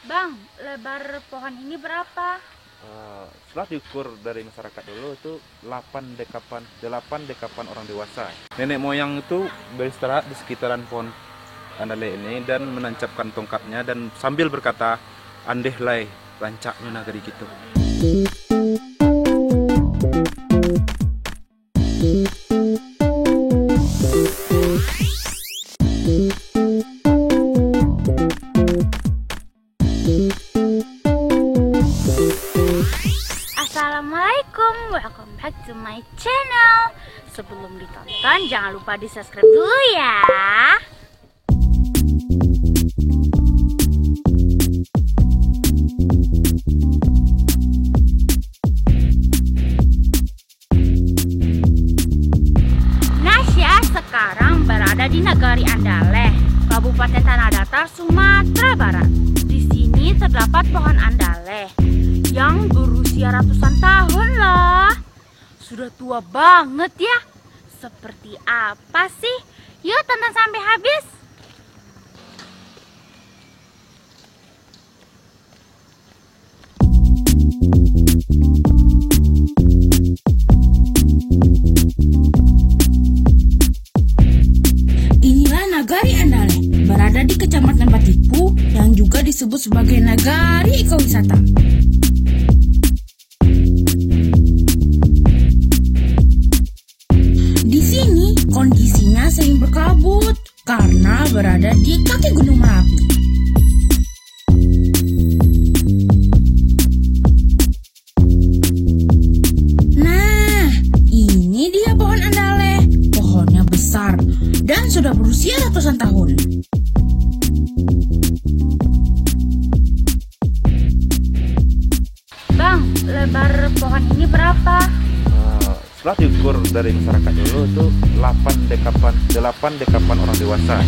Bang, lebar pohon ini berapa? Setelah diukur dari masyarakat dulu itu 8 dekapan orang dewasa. Nenek moyang itu beristirahat di sekitaran pohon andale ini dan menancapkan tongkatnya dan sambil berkata, "Andehlai rancaknya nagari gitu." Assalamualaikum, welcome back to my channel. Sebelum ditonton, jangan lupa di subscribe dulu ya. Nasya sekarang berada di Nagari Andaleh, Kabupaten Tanah Datar, Sumatera Barat. Di sini terdapat pohon andaleh yang berusia ratusan tahun loh. Sudah tua banget ya. Seperti apa sih? Yuk tonton sampai habis. Inilah Nagari Andaleh, berada di Kecamatan Batipu yang juga disebut sebagai Nagari Ekowisata. Di sini kondisinya sering berkabut karena berada di kaki Gunung Merapi. Nah, ini dia pohon andaleh. Pohonnya besar dan sudah berusia ratusan tahun. Bang, lebar pohon ini berapa? Setelah diukur dari masyarakat dulu itu 8 dekapan orang dewasa.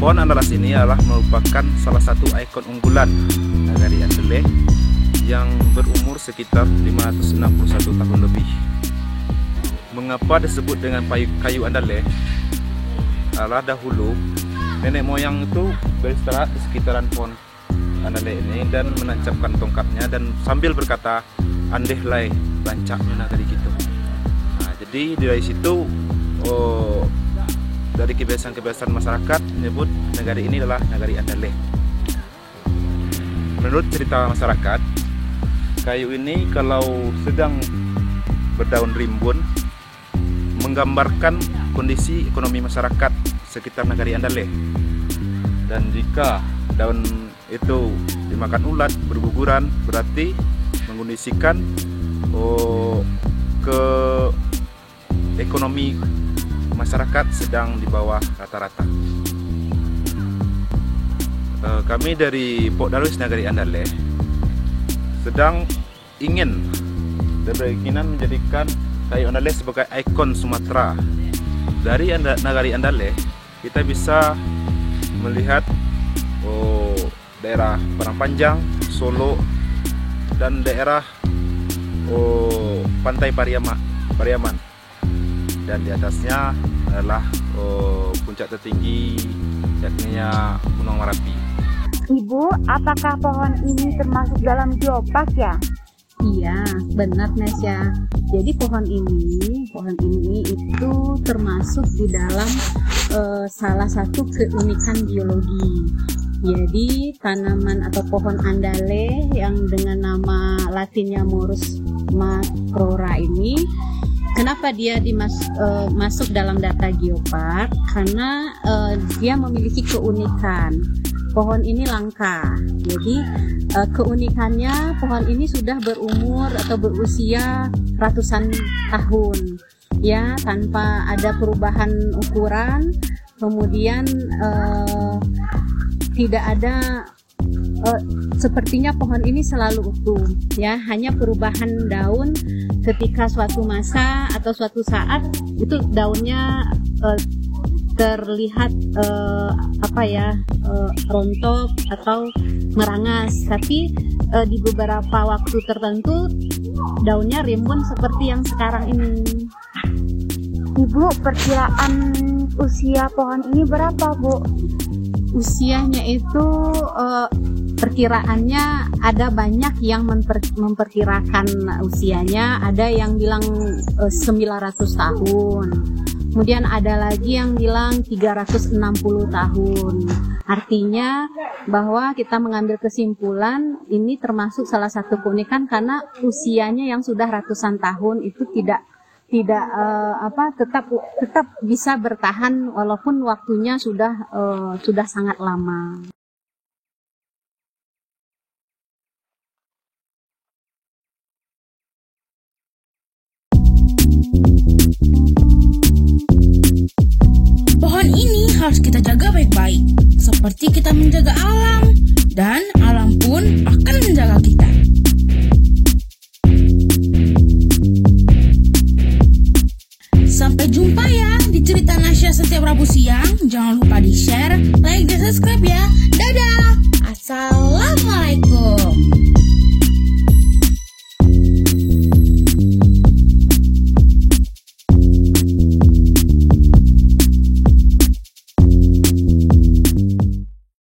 Pohon andalas ini adalah merupakan salah satu ikon unggulan Nagari Andaleh yang berumur sekitar 561 tahun lebih. Mengapa disebut dengan kayu andaleh? Adalah dahulu nenek moyang itu beristirahat di sekitaran pohon andaleh ini dan menancapkan tongkatnya dan sambil berkata, "Andehlai rancaknya nagari gitu." Nah, jadi dari situ dari kebiasaan-kebiasaan masyarakat menyebut nagari ini adalah Nagari Andaleh. Menurut cerita masyarakat, kayu ini kalau sedang berdaun rimbun menggambarkan kondisi ekonomi masyarakat sekitar Nagari Andaleh. Dan jika daun itu dimakan ulat berguguran, berarti mengkondisikan ke ekonomi masyarakat sedang di bawah rata-rata. Kami dari Pok Darwis Nagari Andaleh sedang ingin dan berkeinginan menjadikan kayu andaleh sebagai ikon Sumatera. Dari Nagari Andaleh kita bisa melihat daerah Padang Panjang, Solo, dan daerah Pantai Pariaman. Dan di atasnya adalah puncak tertinggi yakni Gunung Merapi. Ibu, apakah pohon ini termasuk dalam geopark ya? Iya, benar Nesya. Jadi pohon ini itu termasuk di dalam salah satu keunikan biologi. Jadi tanaman atau pohon andaleh yang dengan nama latinnya Morus macrora ini, kenapa dia masuk dalam data geopark? Karena dia memiliki keunikan. Pohon ini langka. Jadi keunikannya pohon ini sudah berumur atau berusia ratusan tahun, ya, tanpa ada perubahan ukuran. Kemudian tidak ada sepertinya pohon ini selalu utuh, ya, hanya perubahan daun ketika suatu masa atau suatu saat itu daunnya terlihat rontok atau merangas, tapi di beberapa waktu tertentu daunnya rimbun seperti yang sekarang ini. Ibu, perkiraan usia pohon ini berapa, Bu? usianya itu perkiraannya ada banyak yang memperkirakan usianya, ada yang bilang 900 tahun. Kemudian ada lagi yang bilang 360 tahun. Artinya bahwa kita mengambil kesimpulan ini termasuk salah satu keunikan karena usianya yang sudah ratusan tahun itu tetap bisa bertahan walaupun waktunya sudah sangat lama. Pohon ini harus kita jaga baik-baik, seperti kita menjaga alam, dan alam pun akan menjaga kita. Sampai jumpa ya di cerita Nasya setiap Rabu siang. Jangan lupa di share, like, dan subscribe ya.